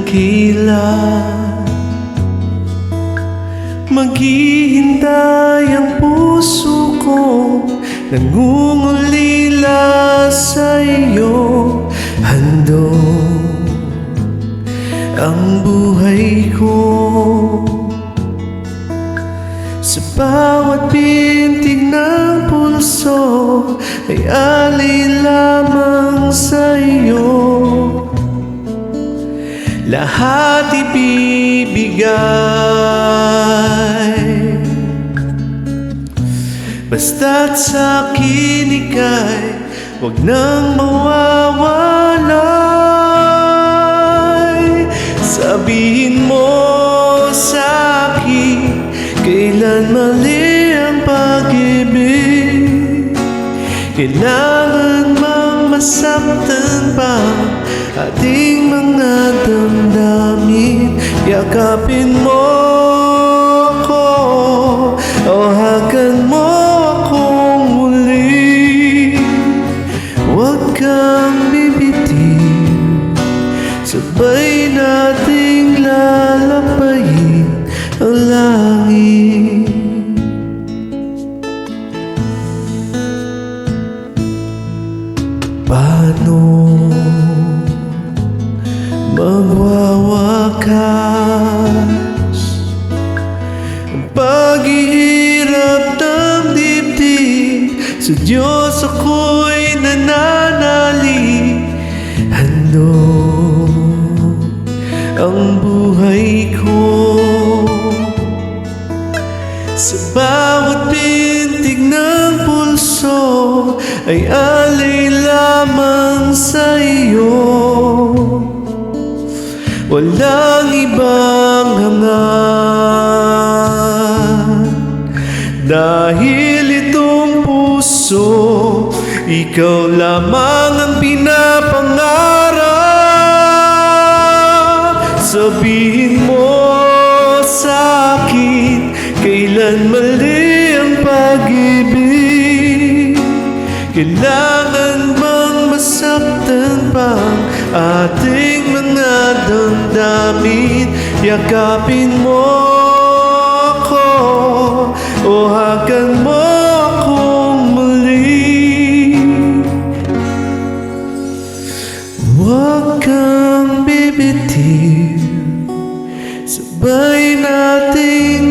kailan maghihintay ang puso ko, nangungulila sa iyo. Handog ang buhay ko, sa bawat pintig ng pulso ay alay lamang sa iyo. Lahat ibibigay, basta't sa'kin ika'y huwag nang mawawalay. Sabihin mo sa'kin kailan mali ang pag-ibig, kailangan bang masaktan pa ating mga damdamin. Yakapin mo ako o hagan mo akong muli. Huwag kang bibitiw, sabay nating lalapayin ang langit. Paano magwawakas ang paghihirap ng dibdib? Sa Diyos ako'y nananalig. Handog ang buhay ko, sa bawat pintig ng pulso ay alay lamang sa iyo. Walang ibang hangat, dahil itong puso ikaw lamang ang pinapangarap. Sabihin mo sa'kin kailan mali ang pag-ibig, kailangan bang masaktan pa ating mga damdamin? Yakapin mo ako o hagan mo akong muli. Huwag kang bibitiw, sabay nating